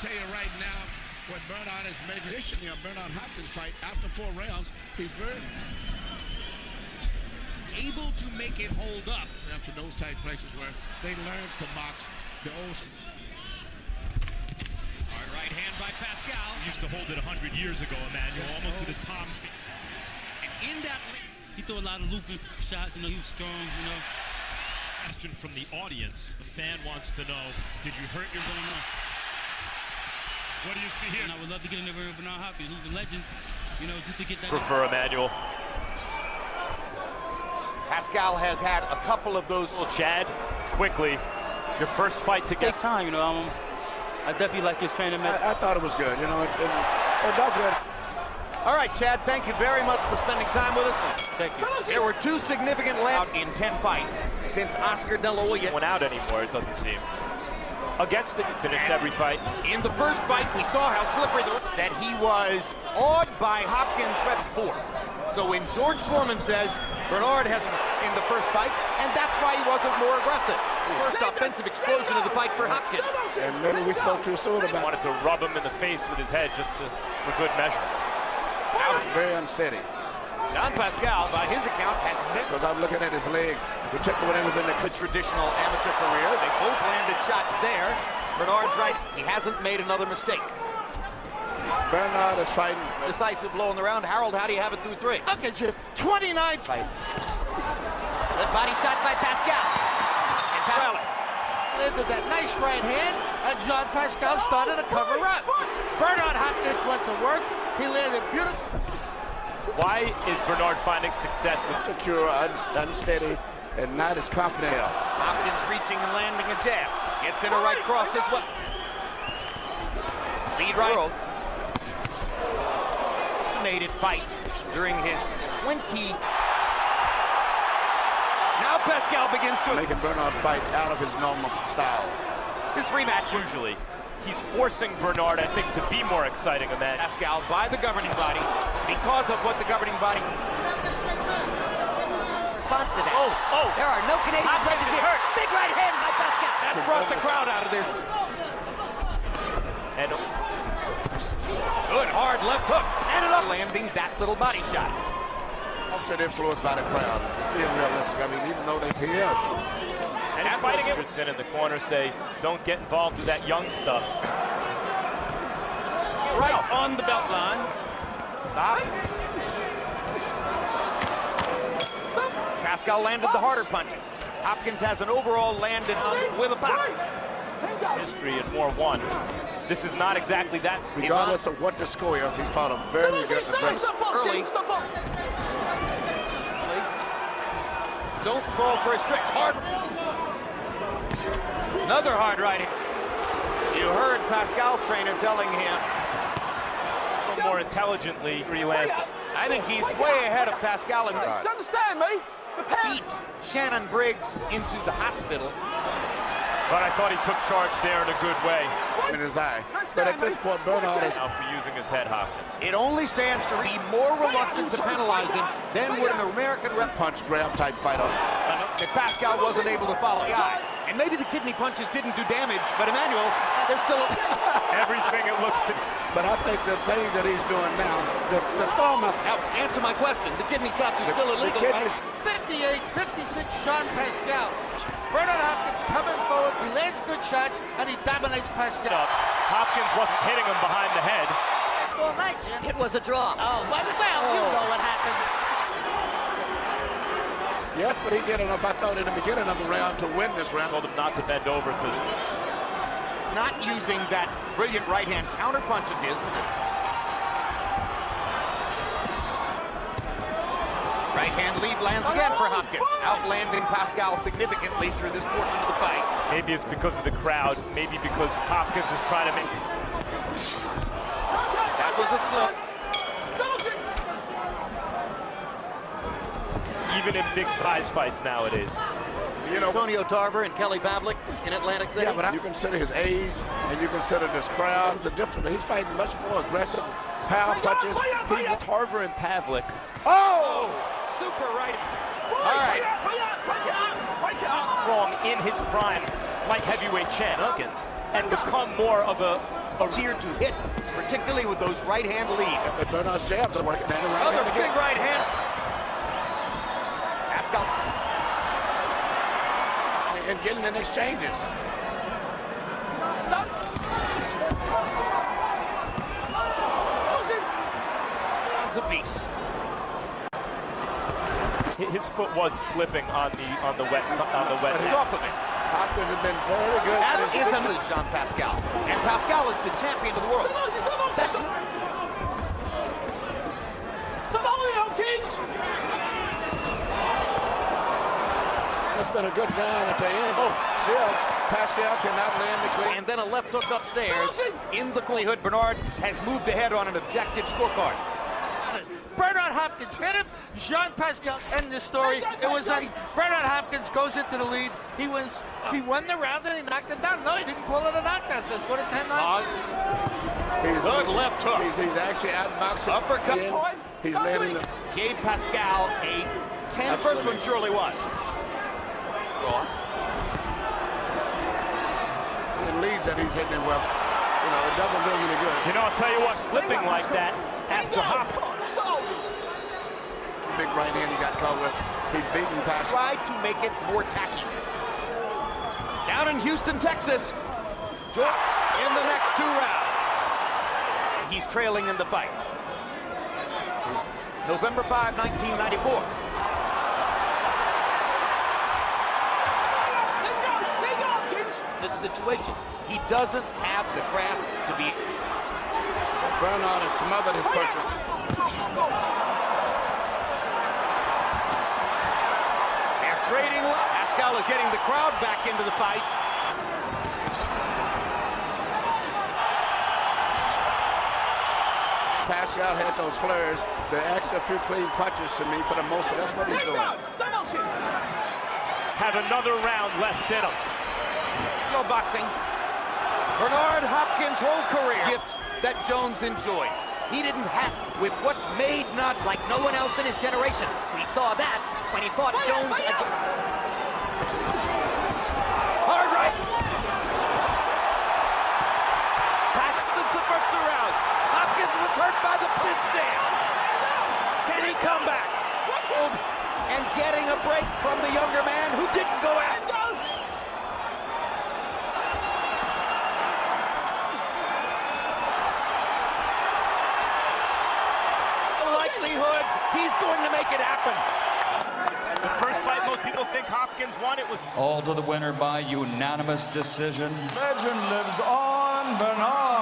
tell you right now, what Bernard is making traditionally a Bernard Hopkins fight after 4 rounds, he's very able to make it hold up after those tight places where they learned to box the old school. Hard right hand by Pascal. He used to hold it 100 years ago, Emmanuel, almost with his palms. And in that, he threw a lot of looping shots. You know, he was strong. You know. Question from the audience. A fan wants to know: did you hurt your going on? What do you see here? And I would love to get in the ring with Bernard Hopkins, who's a legend. You know, just to get that. Prefer Emmanuel. Pascal has had a couple of those. Well, Chad, quickly, your first fight It together. takes time, you know. I definitely like his training method. I thought it was good, you know. It definitely. All right, Chad, thank you very much for spending time with us. Thank you. There were 2 significant out in 10 fights since Oscar De La Hoya Went out anymore, it doesn't seem. Against it, finished every fight. In the first fight, we saw how slippery that he was awed by Hopkins before. So when George Foreman says Bernard hasn't in the first fight, and that's why he wasn't more aggressive. First offensive explosion of the fight for Hopkins. And maybe we spoke too soon about Wanted to rub him in the face with his head just for good measure. very unsteady. John Pascal, by his account, has Because I'm looking at his legs, particularly when he was in the traditional amateur career. They both landed shots there. Bernard's right. He hasn't made another mistake. Bernard is fighting. Decisive blow in the round. Harold, how do you have it through 3? Look at you, 29 fight. Good body shot by Pascal. And Pascal Landed that nice right hand, and Jean Pascal started to cover up. Bernard Hopkins went to work. He landed beautiful. Why is Bernard finding success with Secure, unsteady, and not as confident. Hopkins reaching and landing a jab. Gets in a right cross as well. Lead right. Dominated fights during his 20. Now Pascal begins to Making Bernard fight out of his normal style. this rematch. usually? He's forcing Bernard, I think, to be more exciting, Emmanuel. Pascal by the governing body because of what the governing body responds to that. Oh, There are no Canadian judges here. Big right hand by Pascal. That brought the crowd out of this. and Good hard left hook. Ended up landing that little body shot. Often influenced by the crowd. Being realistic. I mean, even though they pay us. And he's fighting it. Richardson in the corner say, don't get involved with that young stuff. Right on the belt line. Stop. Pascal landed the harder punch. Hopkins has an overall landed with a pop. History and more one. This is not exactly that. Regardless of what the score is, he fought a very good race. Early. Don't fall for his tricks. Hard. Another hard right. You heard Pascal's trainer telling him. More intelligently, he lands it. I think he's way ahead of Pascal and Do you understand me? beat Shannon Briggs into the hospital. But I thought he took charge there in a good way. In his eye. But at this point, Bernard is Now for using his head, Hopkins. It only stands to be more reluctant to penalize him than would an American rep punch grab type fighter. if Pascal wasn't able to follow the eye. And maybe the kidney punches didn't do damage, but Emmanuel, there's still Everything it looks to. But I think the things that he's doing now, the thumb up. Now, answer my question. The kidney shots are still illegal, right? 58-56 Jean Pascal. Bernard Hopkins coming forward. He lands good shots, and he dominates Pascal. Hopkins wasn't hitting him behind the head. All night, Jim. It was a draw. Oh, well, you know what happened. Yes, but he did enough, I thought, in the beginning of the round to win this round. Told him not to bend over because Not using that brilliant right hand counter punch of his. Right hand lead lands again for Hopkins, outlanding Pascal significantly through this portion of the fight. maybe it's because of the crowd, maybe because Hopkins is trying to make. That was a slip. Even in big prize fights nowadays. You know, Antonio Tarver and Kelly Pavlik in Atlantic City. yeah, but you consider his age, and you consider this crowd. It's a different. He's fighting much more aggressive, power punches. Tarver and Pavlik. Oh! Super right. All right. Strong in his prime, light heavyweight champ, Hopkins, and become more of a easier to hit, particularly with those right-hand leads. But Bernard's jabs are working. Another big right hand. Pascal. And getting in exchanges. A beast. His foot was slipping on the wet. But he's off of it. Hopkins has been very good. That is Jean Pascal. And Pascal is the champion of the world. That's It's been a good round at the end. Still, Pascal cannot land the clean. and then a left hook upstairs in the Hood. Bernard has moved ahead on an objective scorecard. Bernard Hopkins hit him. Jean Pascal end the story. It was Bernard Hopkins goes into the lead. He won the round and he knocked him down. No, he didn't call it a knockdown. So it's going to 10-9. Good left hook. He's actually outboxing. Uppercut. He's landing the... Gave Pascal a 10. First one surely was. It leads that he's hitting it well. You know, it doesn't do any good. You know, I'll tell you what, slipping like that after Hopkins. Big right hand he got caught with. He's beating Pascal. Tried to make it more tacky. Down in Houston, Texas. In the next 2 rounds. He's trailing in the fight. November 5, 1994. The situation. He doesn't have the craft to be. Bernard has smothered his punches. They're trading. Pascal is getting the crowd back into the fight. Pascal had those flares. The extra few clean punches to me for the most of that's what he's doing. Have another round left in him. No boxing. Bernard Hopkins' whole career gifts that Jones enjoyed. He didn't have with what's made not like no one else in his generation. We saw that when he fought Jones again. Hard right. Pass since the first 2 rounds. Hopkins was hurt by the piss dance. Can he come back? And getting a break from the younger man who didn't go after. Likelihood he's going to make it happen. The first fight most people think Hopkins won, it was All to the winner by unanimous decision. Legend lives on, Bernard.